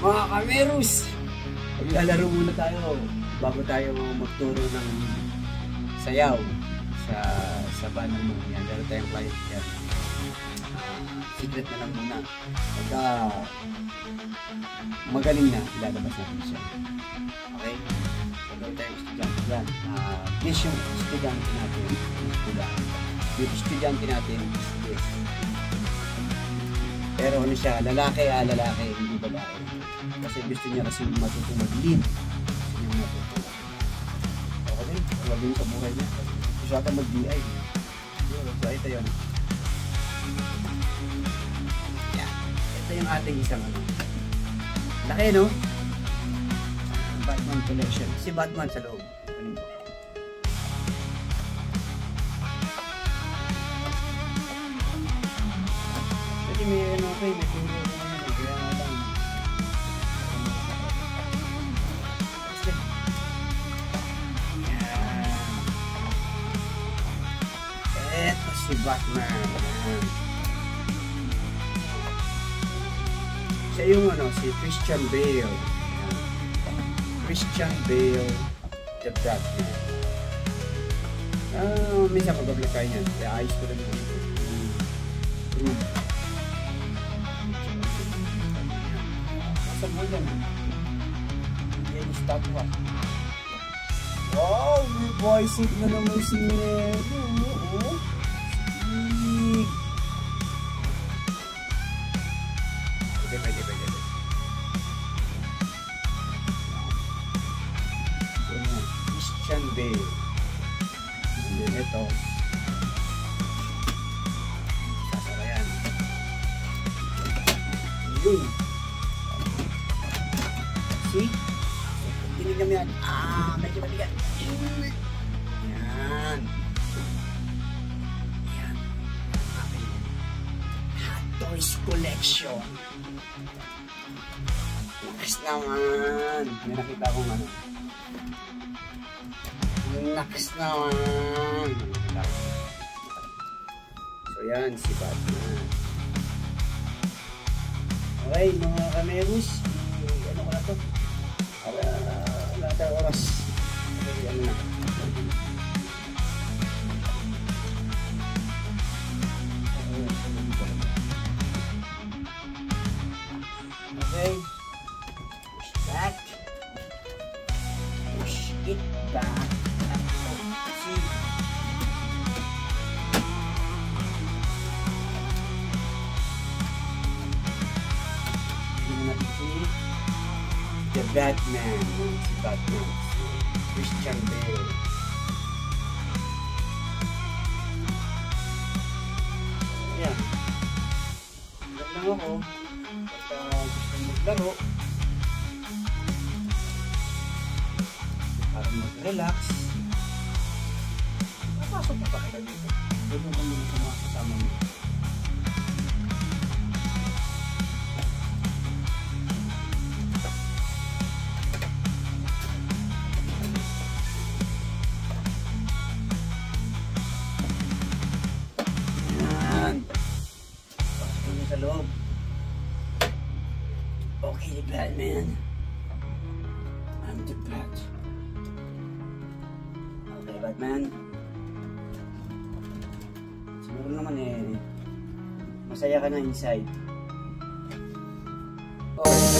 Mga kamerus, maglalaro muna tayo bago tayo magturo ng sayaw sa banang mo. Yan, laro tayong client yan. Secret na lang muna. Pagka magaling na, ilalabas natin siya. Okay? Pagka tayong estudyante yan. Yes, yung estudyante natin. Yung estudyante natin is this. Pero ano siya, lalaki, hindi babae. Kasi gusto niya kasi matutong mag-lead. Gusto niya matutong. Okay din, laging sa buhay niya. Gusto siya ka mag-DI. So ito yun. Yan. Ito yung ating isang ano. Laki, no? Batman collection. Si Batman sa loob. May ano okay, may turo ko naman. Kaya nga lang. Eto si Batman. Siya yung ano, si Christian Bale. Christian Bale, the Batman. Minsan mag-apply niyan. Kaya ayos ko rin yung room. Sa bulan. Yan yung statwa. Wow! May voice na naman si Nero. Pwede. Christian Bale. And then ito. Sasarayan. Yun. See? Tingin kami yan. Medyo maligat. Yan. Yan. Okay. Hot Toys Collection. Next naman. May nakita akong ano. Next naman. So yan, si Batman. Okay, mga kamerus. Ano ko na to? Wala tayo oras. Okay, ano na. Okay. Push back. Push it back. See. Hindi natin see. The Batman, si Batman, si Christian Bale. Ayan. Huwag lang ako. Basta gusto maglaro. Para mag-relax. Napasok na pa kita dito. Huwag mo kami sa mga kasama mo. Sa loob. Okay, Batman. I'm the Bat. Okay, Batman. Siguro naman masaya ka na inside. Oh.